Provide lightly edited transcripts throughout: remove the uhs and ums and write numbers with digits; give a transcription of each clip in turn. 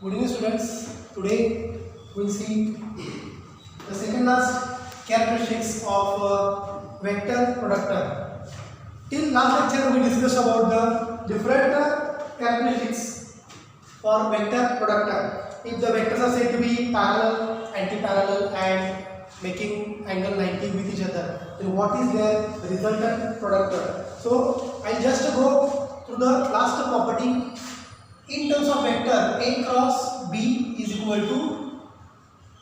Good evening students. Today we will see the second last characteristics of vector product term. Till last lecture we discussed about the different characteristics for vector product term. If the vectors are said to be parallel, anti-parallel and making angle 90 with each other, then what is their resultant product term? So I just go to the last property. In terms of vector, A cross B is equal to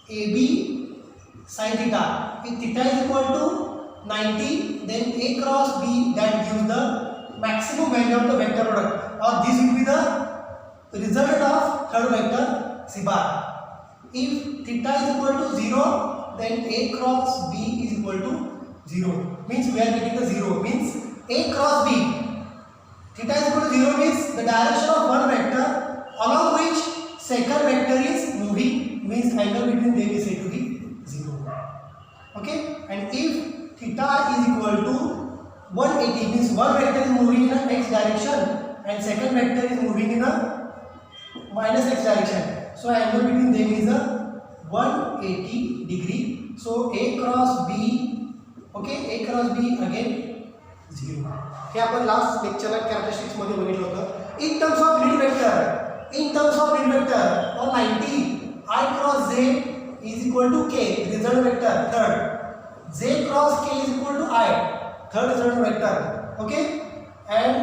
AB sin theta. If theta is equal to 90, then A cross B, that gives the maximum value of the vector product, or this will be the result of third vector C bar. If theta is equal to 0, then A cross B is equal to 0. Means we are getting the 0. Means A cross B. Theta is equal to 0 means the direction of one vector along which second vector is moving, means angle between them is said to be 0. Okay, and if theta is equal to 180 means one vector is moving in a x direction and second vector is moving in a minus x direction. So angle between them is a 180 degree. So A cross B, okay, A cross B again 0. हे आपण last लेक्चरला characteristics मध्ये बघितलं होतं. In terms of grid vector और 90 I cross J is equal to K, result vector third. J cross K is equal to I, third result vector. Okay, and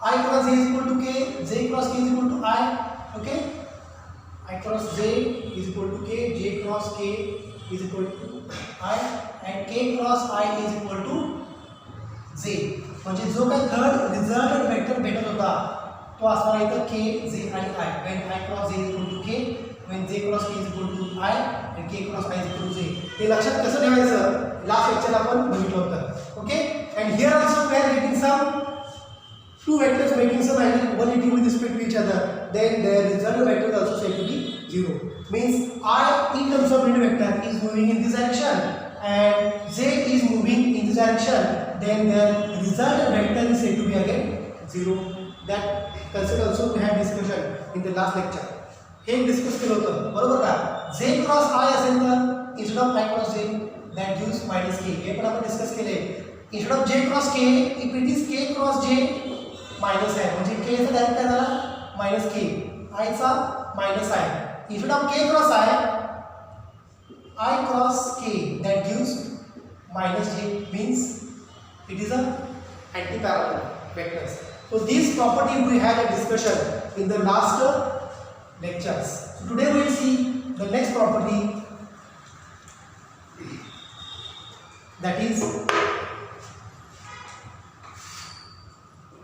I cross J is equal to K, J cross K is equal to I. Okay, I cross J is equal to K, J cross K is equal to I, and K cross I is equal to J. म्हणजे जो काही third result vector भेटत होता तो असणार इथं K, J आणि I. When I cross J is equal to K, when J cross K is equal to I, and K cross I is equal to J. हे लक्षात कसं ठेवायचं लास्ट लेक्चर आपण बघितलं होतं. Okay, and here also we are getting some two vectors making some angle 180 with respect to each other, then their result vector is also said to be 0. Means I in terms of unit vector is moving in this direction and J is moving in this direction, then the result vector is said to be again 0. That concept also we had discussion in the last lecture. हे discuss केलं होतं बरोबर का. J cross I असेल तर instead of I cross J that gives minus K. हे पण आपण डिस्कस केले. Instead of J cross K, if it is K cross J minus I, म्हणजे K चा डायरेक्ट काय झाला minus K, I चा minus I. Instead of K cross I cross K, that gives minus J, means it is a anti-parallel vectors. So this property we had a discussion in the last lectures. So today we will see the next property, that is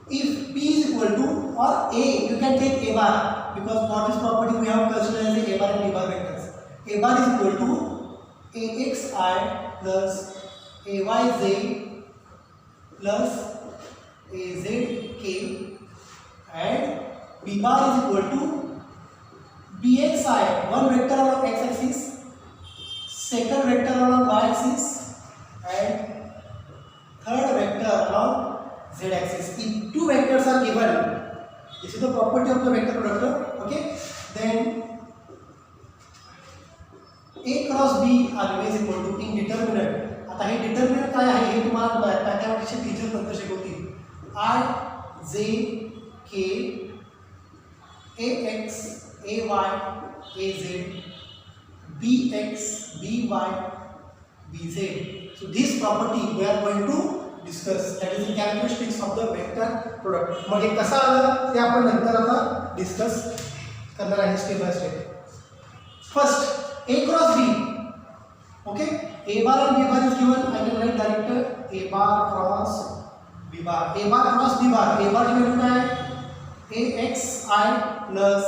if P is equal to, or A, you can take A bar, because for this property we have considered as A bar and B bar vectors. A bar is equal to AXI plus AYJ plus AZK, and B bar is equal to BXI, one vector along x axis, second vector along y axis, and third vector along z axis. If two vectors are given, this is the property of the vector product. Okay, then A cross B always equal to indeterminate. आता हे determinant काय आहे हे तुम्हाला मॅथमॅटिक्सचे teacher नंतर शिकवतील. I J K A X A Y A Z B X B Y B Z. So this property we are going to discuss, that is the characteristics of the vector product. मग हे कसं आलं ते आपण नंतर आता discuss करणार आहे step by step. First A cross B. Okay, A bar and B bar is given. I can write direct A bar cross B bar. A bar cross B bar. A bar की value क्या है? AXI plus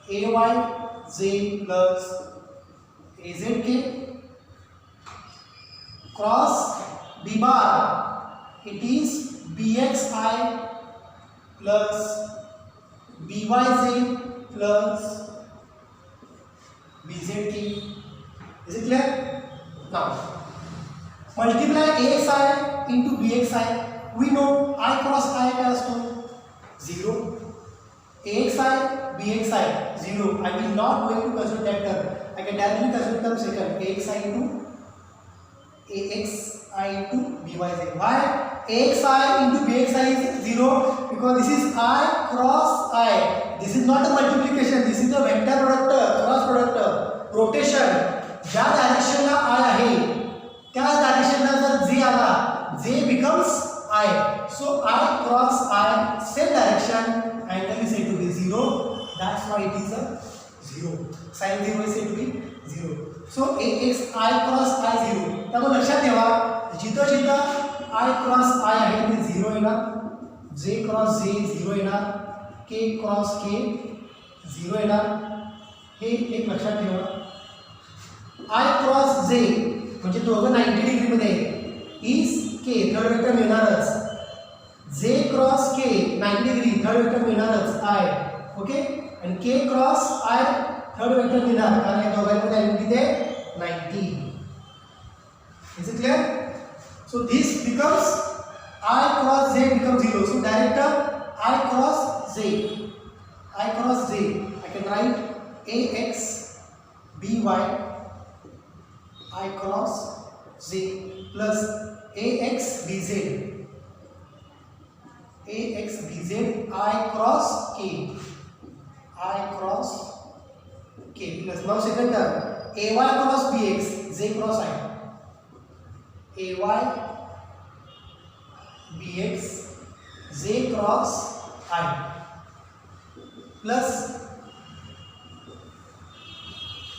AYJ plus AZK cross B bar. It is BXI plus BYJ plus BZK. Is it clear? Now multiply AXI into BXI. We know I cross I equals to 0. axi, bxi 0. I will not going to consider that term. I can directly consider term second. axi into byz. Why? axi into bxi is 0 because this is I cross I. This is not a multiplication. This is a vector product, cross product, rotation. ज्या डायरेक्शनला I आहे त्या डायरेक्शनला जर j आला, j becomes I. So I cross I, same direction, angle is said to be 0. That's why it is a 0. Sin 0 is said to be 0. So ax I cross I 0. त्यामुळे लक्षात ठेवा जिथं जिथं I cross I आहे ते 0 येणार, j cross j 0 येणार, k cross k 0 येणार. हे एक लक्षात ठेवा. I cross j म्हणजे दोघं 90 डिग्री मध्ये is k थर्ड वेक्टर मिळणारच. j cross k 90 degree third vector मिळणारच I. ओके. आणि k cross I third vector मिळणार कारण या दोघांमध्ये अँगल किती आहे 90. Is it clear? So this becomes I cross j becomes 0. So direct I cross j. I cross j. I can write ax by I cross j plus ax bz. ax bz I cross k. I cross k plus now second term ay cross bx j cross I. ay bx j cross I plus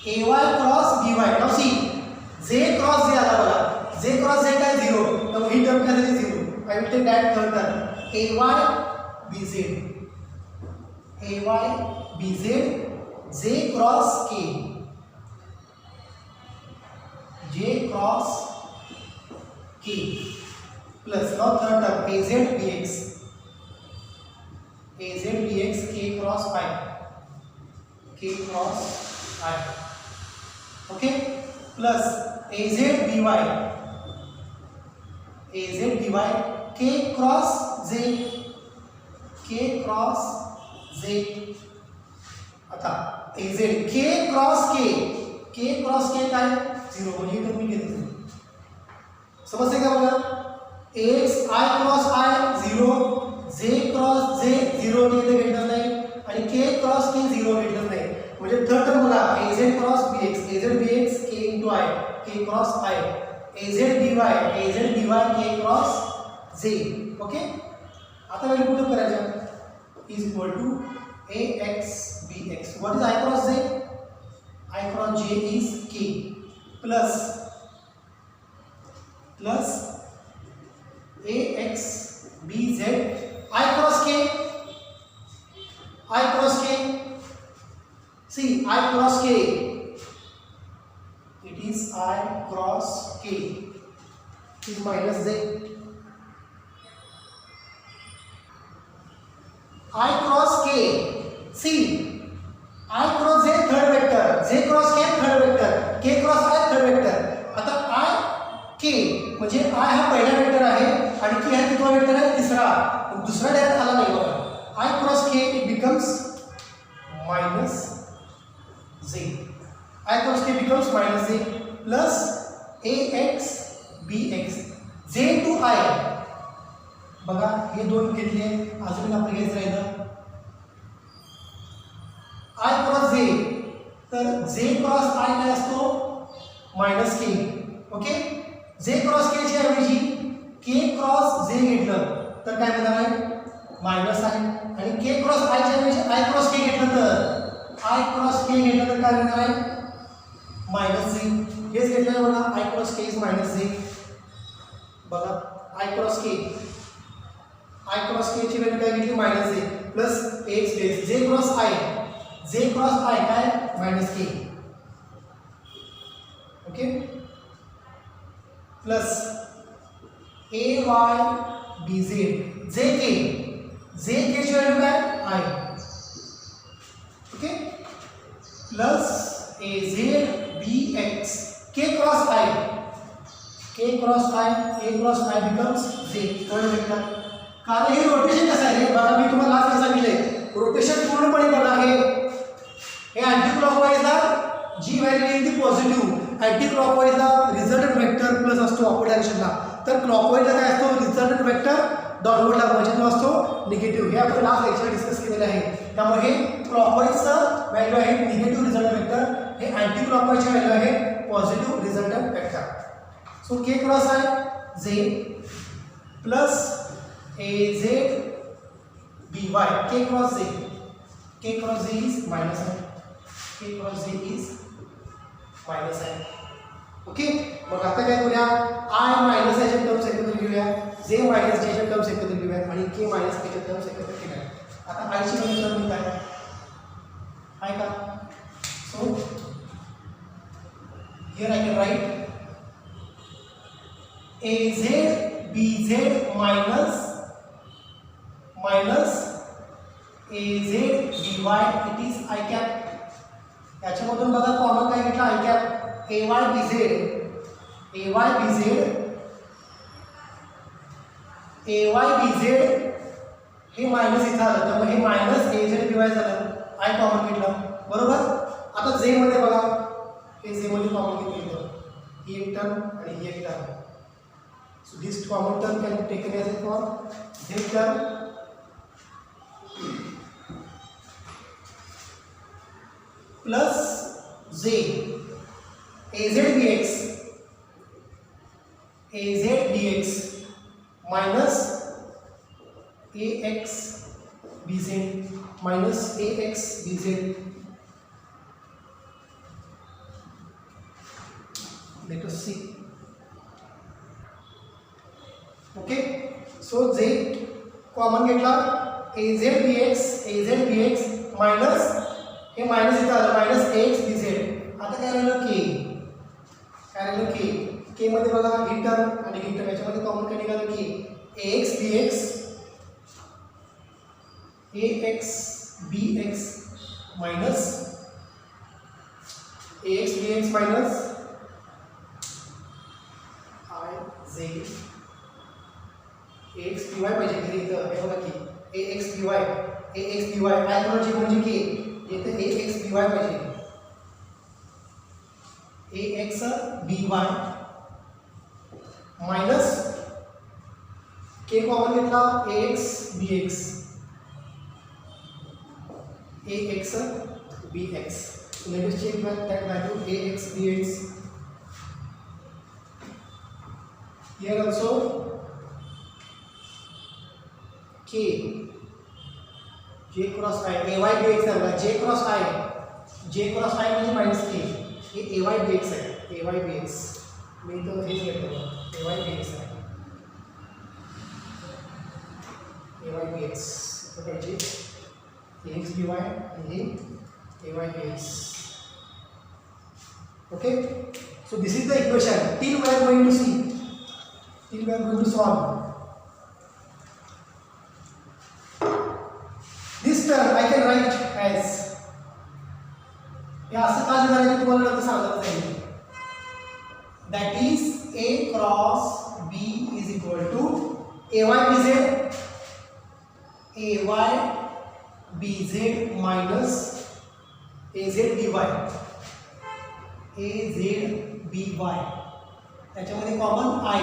ay cross by. Now see j cross j आला बघा. j cross j काय 0. तर ही term काय झाली 0. I will take that third term ay bz. ay bz j cross k. j cross k plus now third term az bx. az bx k cross I. k cross I. Okay. Plus az by. az by k cross j. k cross j. आता az k cross k. k cross k काय 0 म्हणजे इथे मी घेतो. समजते का बघा. ax I cross I 0, j cross j 0 इथे घेतलं नाही आणि k cross k 0 घेतलं नाही. म्हणजे थर्ड टर्म बघा az cross bx. az bx k into I. k cross I. az by k cross j. Okay. आता व्हॅल्यू पुट करायच्या is equal to ax bx. What is I cross j? I cross j is k plus ax bz I cross k. I cross k. See I cross k. It is I cross k. It is minus j. I cross k. See I cross j third vector. j cross k third vector. k cross I third vector. आता I k म्हणजे I हा पहिला vector आहे आणि k हा कितवा vector आहे तिसरा. दुसरा डायरेक्ट आला नाही बघा. I cross k it becomes minus j. I cross k becomes minus j plus ax bx. j to I बघा हे दोन घेतले. अजून आपण घ्यायचं राहिलं I cross j. तर j cross I काय असतो minus k. Okay. j cross k च्या ऐवजी k cross j घेतलं तर काय मिळणार आहे मायनस आहे आणि k cross I च्या ऐवजी I cross k घेतलं तर I cross k घेतलं तर काय मिळणार आहे मायनस j. हेच घेतलं बघा I cross k is minus j. बघा I cross k ची व्हॅल्यू काय घेतली minus j plus x base j cross I काय minus k. Okay. Plus ay bz jk ची व्हॅल्यू काय I. Okay. Plus az bx k cross I becomes j third vector. कारण हे rotation कसं आहे बघा मी तुम्हाला लास्ट सांगितले रोटेशन पूर्णपणे बघा हे अँटी क्लॉकवाईजला जी व्हॅल्यू येईल ती पॉझिटिव्ह, अँटी क्लॉकवाईजला रिझल्टंट वेक्टर प्लस असतो अपोजिट डायरेक्शनला, तर क्लॉकवाईजला काय असतो रिझल्टंट वेक्टर डाउनवर्डला म्हणजे तो असतो निगेटिव्ह. हे आपण लास्ट लेक्चर डिस्कस केलेलं आहे. त्यामुळे हे क्लॉकवाईजचं व्हॅल्यू आहे निगेटिव्ह रिझल्टंट वेक्टर, हे अँटी क्लॉकवाईजची व्हॅल्यू आहे positive resultant vector. So k cross i j plus a Z b y k cross j is minus आहे, k cross j is minus आहे. ओके, मग आता काय करूया, आय मायनस याच्या टर्म्स एकत्र घेऊया, जे मायनस जेच्या टर्म्स एकत्र घेऊया आणि के मायनस केच्या टर्म्स एकत्र केल्या. आता आयची व्हॅल्यू टर्म काय आहे का, so here I can write AZ BZ minus AZ BY it is i cap. याच्यामधून बघा कॉमन काय घेतला आय कॅप, AY BZ हे मायनस इथं आलं, त्यामुळे हे मायनस AZ BY झालं, आय कॉमन घेतलं बरोबर. आता जे मध्ये बघा, हे जे मध्ये कॉमन घेतलं, ही एक टर्म आणि ही एक term. So this common term can be taken as a form z term plus z az dx minus ax bz minus ax bz. Let us see. Okay, so जे कॉमन घेतला AZ dx minus हे minus इथं आलं minus ax bz. आता काय राहिलं के मध्ये बघा ही टर्म आणि ही टर्म, याच्यामध्ये कॉमन काय निघालं की ax bx minus ax bx minus i z ax by पाहिजे घरी इथं हे बघा की ax by आयकोनॉजी म्हणजे की इथे ax by पाहिजे, ax by minus K common घेतला ax bx so let us check that value ax bx. Here also k j cross i ay bx आहे, j क्रॉस i म्हणजे मायनस k, हे ay bx आहे, ay bx मी तो हेच घेतो ay bx आहे, ay bx तर पाहिजे ax by आणि हे ay bx. Okay, so this is the equation till we are going to solve. This term I can write as, या असं का लिहिणार आहे तुम्हाला नंतर सांगत जाईल, that is A cross B is equal to AY BZ minus AZ BY त्याच्यामध्ये कॉमन I.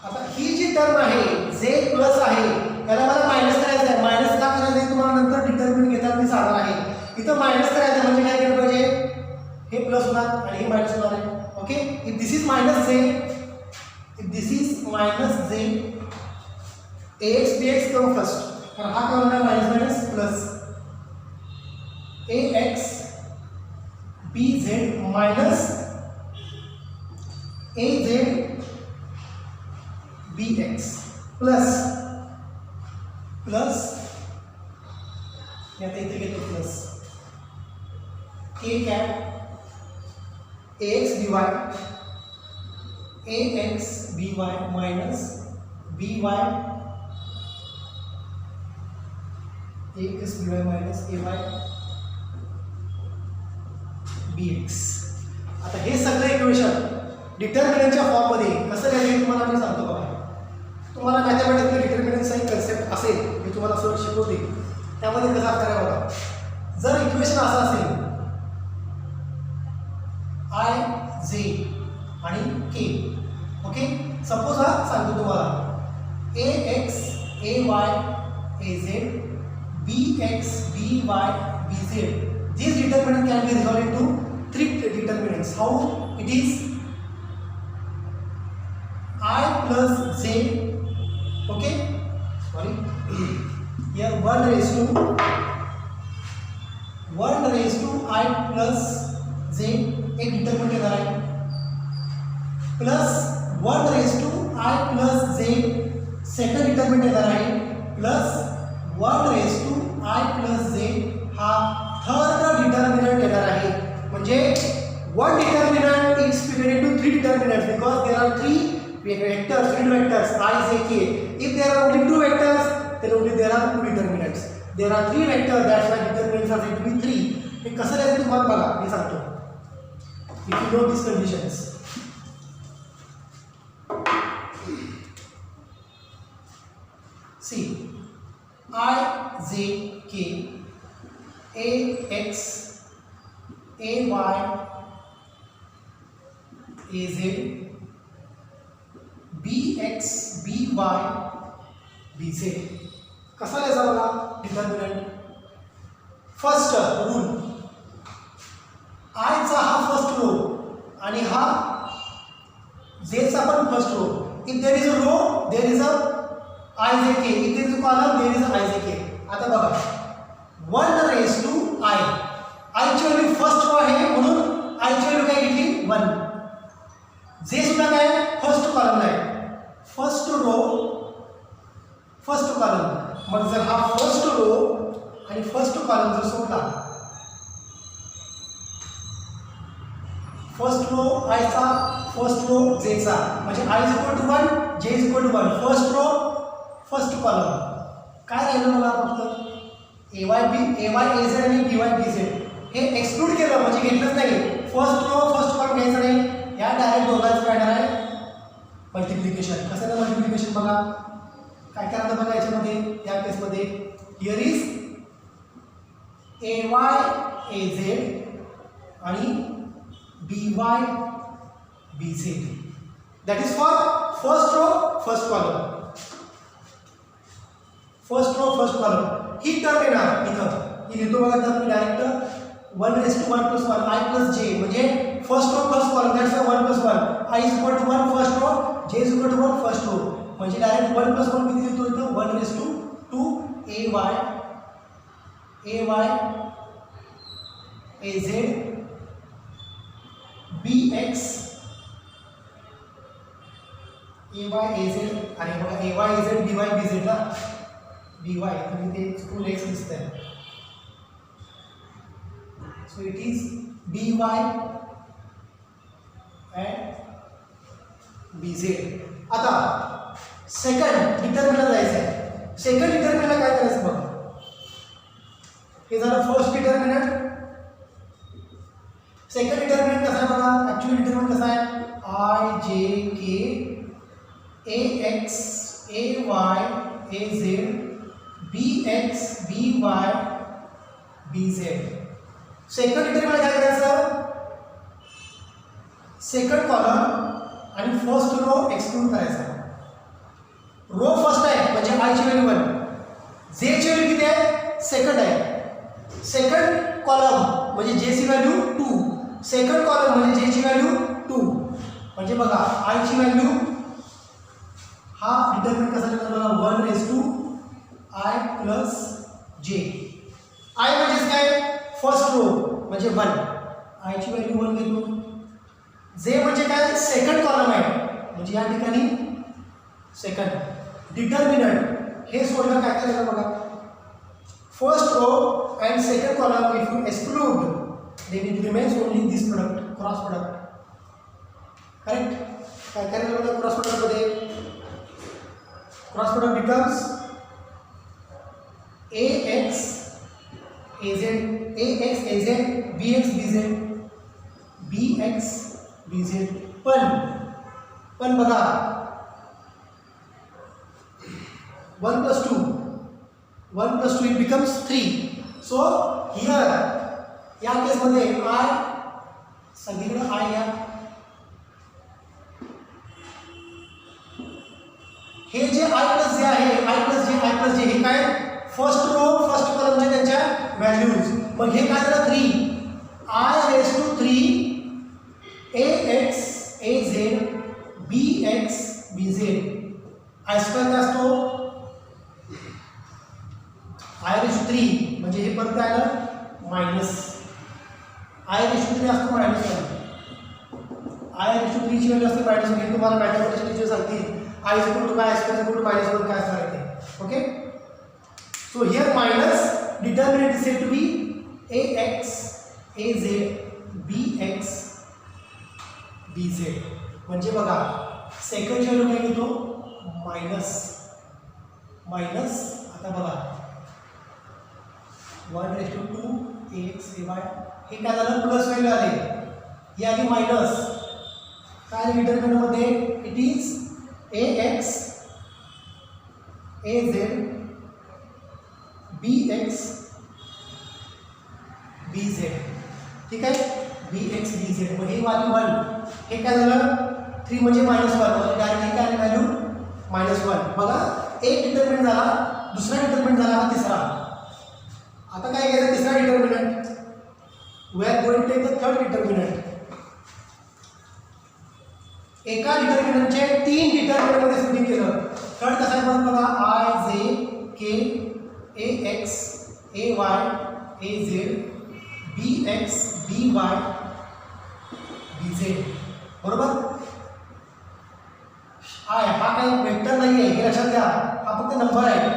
आता ही जी टर्म आहे जे प्लस आहे याला मला मायनस करायचं आहे, मायनस का करायचं आहे तुम्हाला नंतर डिटर्मिनंट घेताना मी सांगणार आहे. इथं मायनस करायचं म्हणजे काय केलं पाहिजे, हे प्लस होणार आणि हे मायनस होणार आहे. Okay, if this is minus जे ax bx करू फर्स्ट, तर हा काय होणार minus minus plus ax bz minus az bx plus आता इथे घेतो plus a cap ax by minus by ax by minus ay bx. आता हे सगळं इक्वेशन डिटर्मिनंटच्या फॉर्म मध्ये कसं लिहायचं तुम्हाला मी सांगतो बघा. तुम्हाला मॅथमॅटिक्समध्ये डिटर्मिनंटचा एक कन्सेप्ट असेल मी तुम्हाला असं शिकवते, त्यामध्ये कसं असणार आहे बघा. जर इक्वेशन असं असेल आय जे आणि के, ओके. सपोज हा सांगतो तुम्हाला a x a Y A Z B x b Y B z. These determinant can be resolved into 3 determinants. How it is? I plus j, okay, sorry, here 1 raised to I plus j एक determinant येणार आहे, plus 1 raised to I plus j second determinant येणार आहे, plus 1 raised to I plus j हा third determinant येणार आहे. म्हणजे 1 determinant is split into 3 determinants because there are 3 vectors, field vectors I, J, K. If there are only 2 vectors, then only there are 2 determinants. There are 3 vectors, that's why determinants are said to be 3. हे कसं लिहायचं तुम्हाला बघा, मी सांगतो. If you know these conditions. See, I, J, K, A, X, A, Y, A, Z, B, X, B, Y, B, Z. कसा लिहायचा बघा determinant. First rule, I चा हा फर्स्ट रो आणि हा जे चा पण first row. If there is a row there is a i j k, if there is a column there is a i j k. आता बघा 1 raised to I, I ची value first row आहे म्हणून I ची value काय घेतली 1. जे सुद्धा काय फर्स्ट कॉलम आहे, फर्स्ट रो फर्स्ट कॉलम. मग जर हा फर्स्ट रो आणि फर्स्ट कॉलम जर सोडला, फर्स्ट रो I चा फर्स्ट रो J चा, म्हणजे I is equal to 1 J is equal to 1. First row first column काय राहिलं मला फक्त ए वाय ए झेड आणि बी वाय बी झेड हे एक्सक्लूड केलं, म्हणजे घेतलंच नाही. फर्स्ट रो फर्स्ट कॉलम घ्यायचं नाही, या डायरेक्ट दोघांचं काय येणार आहे मल्टिप्लिकेशन. कसं आहे मल्टिप्लिकेशन बघा काय करायचं बघा याच्यामध्ये. या केसमध्ये here is a Y A Z आणि बी Y B z, that is for first row first column. First row first column ही टर्म येणार इथं, ही लिहितो बघा term direct 1 raised to 1 plus 1 I plus j, म्हणजे first row first column, that's 1 plus 1 I is equal to 1 first row, j is equal to 1 first row, म्हणजे direct 1 plus 1 किती लिहितो इथं 1 raised to 2 a y a z b x a y a z आणि बघा a y a z b y b z ना b y तुम्ही ते school x दिसतंय. So it is by and bz. आता सेकंड डिटर्मिनंट जायचं आहे. Second determinant काय करायचं बघा. हे झालं फर्स्ट डिटर्मिनंट. सेकंड डिटर्मिनंट कसं आहे बघा. ऍक्च्युअली डिटर्मिनंट कसं आहे i j k a x a Y A Z B x b Y B z. Second determinant काय करायचं सेकंड कॉलम आणि फर्स्ट रो एक्सक्लूड करायचा. रो फर्स्ट आहे म्हणजे आय ची व्हॅल्यू 1, जे ची व्हॅल्यू किती आहे सेकंड आहे. सेकंड कॉलम म्हणजे जे ची व्हॅल्यू 2, सेकंड कॉलम म्हणजे जे ची व्हॅल्यू 2, म्हणजे बघा आय ची व्हॅल्यू हा डिटर्मिनंट कसा लिहितो बघा 1 raised to I plus j. I म्हणजे काय फर्स्ट रो म्हणजे 1, आय ची व्हॅल्यू 1 घेतो. जे म्हणजे काय सेकंड कॉलम आहे म्हणजे या ठिकाणी सेकंड डिटर्मिनंट हे सोडलं काय करायचं बघा. First row and second column if you exclude then it remains only this product cross product. Correct. काय करायचं बघा क्रॉस प्रोडक्टमध्ये. Cross product becomes A x A Z A x A Z B x B Z B x B Z. पण बघा 1 plus 2 1 plus 2 it becomes 3. So here या केसमध्ये I सगळीकडे I या हे जे I plus j आहे I plus j हे काय फर्स्ट रो फर्स्ट कॉलमचे त्यांच्या व्हॅल्यूज. मग हे काय झालं 3 I raised to 3 ax az bx bz I square काय असतो I raised to 3 म्हणजे हे परत काय आलं मायनस I raised to 3 असतो मायनस 1 I raised to 3 ची व्हॅल्यू असते मायनस 1 हे तुम्हाला मॅथमॅटिक्स टीचर सांगतील I is equal to काय स्क्वेअर इक्वल टू मायनस 1 काय असणार आहे. Okay so here minus determinant is said to be ax az bx bz म्हणजे बघा सेकंड व्हॅल्यू काय घेतो मायनस मायनस आता बघा 1 raised to 2 ax ay हे काय झालं प्लस व्हॅल्यू आले हे आली मायनस काय डिटर्मिनंट मध्ये it is ax az bx bz ठीक आहे bx bz मग हे वाली 1 हे काय झालं 3 म्हणजे -1 म्हणजे डायरेक्टली काय व्हॅल्यू -1 बघा एक डिटर्मिनंट झाला दुसरा डिटर्मिनंट झाला हा तिसरा. आता काय घ्यायचं तिसरा determinant we are going to take the third determinant. एका डिटर्मिनंटचे 3 डिटर्मिनंट मध्ये स्प्लिटिंग केलं थर्ड कसं आहे बघा I j k ax ay az bx by bz बरोबर. हा काही वेक्टर नाही आहे हे लक्षात घ्या हा फक्त नंबर आहे.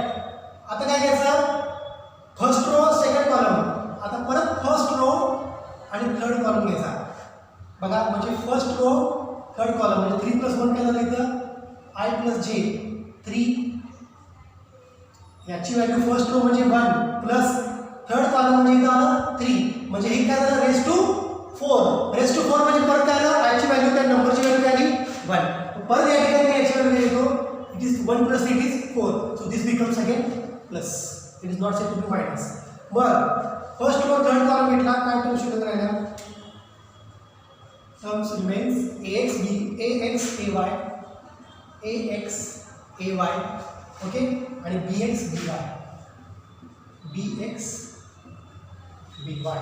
आता काय घ्यायचं फर्स्ट रो सेकंड कॉलम आता परत फर्स्ट रो आणि थर्ड कॉलम घ्यायचा बघा म्हणजे फर्स्ट रो थर्ड कॉलम म्हणजे 3 plus 1 काय झालं इथं I plus j 3 याची व्हॅल्यू फर्स्ट रो म्हणजे 1 प्लस थर्ड कॉलम म्हणजे इथं आलं 3 म्हणजे हे काय झालं रेस टू 4 म्हणजे परत काय आलं I ची व्हॅल्यू त्या नंबरची व्हॅल्यू काय आली 1 परत या ठिकाणी याची व्हॅल्यू येतो it is 1 plus it is 4 so this becomes again plus it is not said to be minus. मग फर्स्ट रो थर्ड कॉलम घेतला काय टर्म शिल्लक राहिला terms remains ax ay okay आणि bx by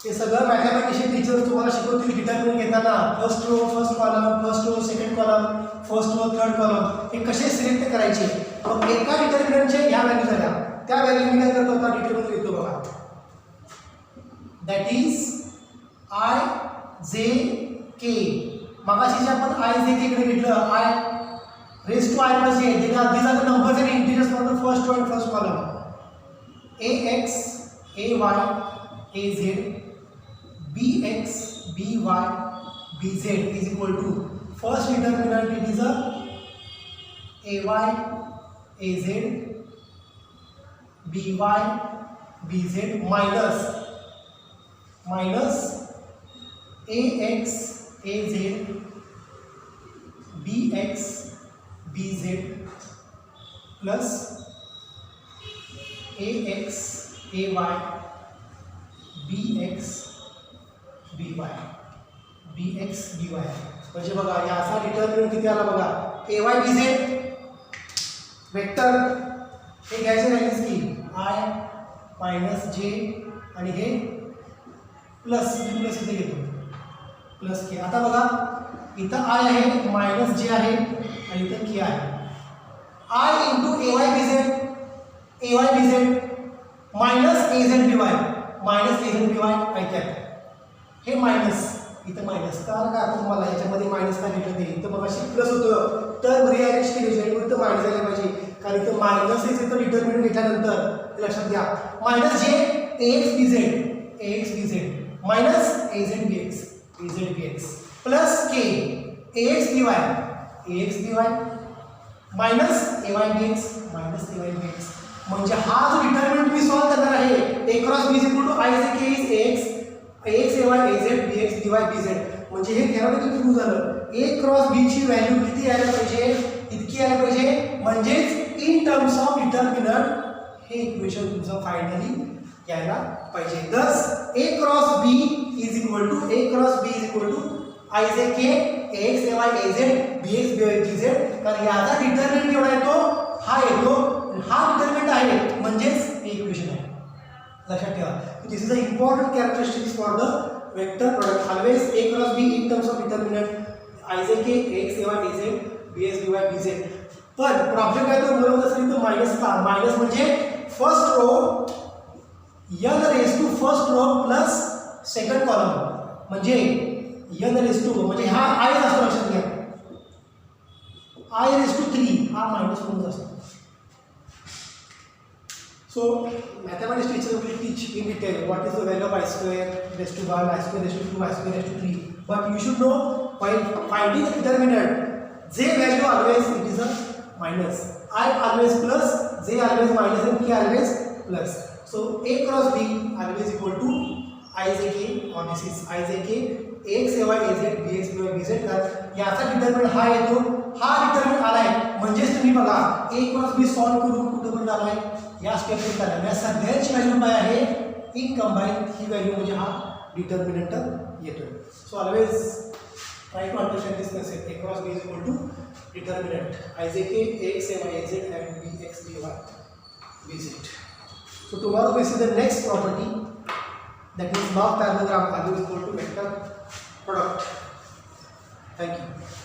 हे सगळं मॅथमॅटिशियन टीचर तुम्हाला शिकवतील डिटर्मिनंट घेताना first row first column first row second column first row third column हे कसे सिलेक्ट करायचे. मग एका डिटर्मिनंटचे ह्या व्हॅल्यू झाल्या त्या व्हॅल्यू मी काय करतो आता डिटर्मिनंट घेतो बघा that is I j k मगाशी जे आपण I j k कडे घेतलं I raised to I plus j these are the numbers and integers for the first row and first column ax ay az bx by bz is equal to first determinant it is a ay az by bz minus ax az bx bz plus ax ay bx by म्हणजे बघा याचा determinant किती आला बघा ay bz vector हे घ्यायचे राहिलेच की I मायनस j आणि हे प्लस इथे घेतो प्लस के. आता बघा इथं I आहे मायनस j आहे आणि इथं k आहे I into ay bz minus az by ऐकत हे मायनस इथं मायनस कारण का आता तुम्हाला याच्यामध्ये मायनस काय भेटत नाही इथं बघा प्लस होतं तर रिअरेंज केली आणि इथं मायनस आले पाहिजे कारण इथं मायनस इथं डिटर्मिनंट घेतल्यानंतर लक्षात घ्या मायनस जे ax bz minus az bx plus k ax by minus ay bx म्हणजे हा जो डिटर्मिनंट मी सॉल्व करणार आहे a cross b is equal to I j k is ax ay az bx dy bz म्हणजे हे theoretical prove झालं a cross b ची value किती यायला पाहिजे इतकी यायला पाहिजे म्हणजेच इन टर्म्स ऑफ डिटर्मिनंट हे इक्वेशन तुमचं फायनली यायला पाहिजे. Thus A cross B is equal to IJK AX AY AZ BX BY BZ. कारण याचा डिटर्मिनंट एवढा येतो, हा येतो, हा डिटर्मिनंट आहे म्हणजेच हे इक्वेशन आहे. लक्षात ठेवा. This is a important characteristics for the vector product. Always A cross B in terms of determinant IJK AX AY AZ BX BY BZ. पण प्रॉब्लेम काय तो बरोबर असेल तर मायनस का, मायनस म्हणजे first row n raise to first row plus second column म्हणजे n raise to म्हणजे हा i असतो. लक्षात घ्या i रेस टू 3 हा मायनस म्हणून असतो. So mathematics teacher will teach in detail what is the value of i square raise to 1 i square raise to 2 i square raise to 3. But you should know while finding the determinant j value always it is a minus, I always plus, j always minus and k always plus. So A cross B always equal to IJK or this is IJK AX AY AZ BX BY BZ. तर याचा determinant हा येतो, हा determinant आलाय म्हणजेच तुम्ही बघा A cross B solve करून कुठं पण आलाय या स्टेपवर आलाय. या सगळ्यांची व्हॅल्यू काय आहे इन कंबाईन ही व्हॅल्यू म्हणजे हा डिटर्मिनंट येतोय. So always try to understand this concept. A cross B is equal to determinant IJK AX AY AZ and BX BY BZ. So tomorrow we see the next property, that is log parallelogram value is equal to vector product. Thank you.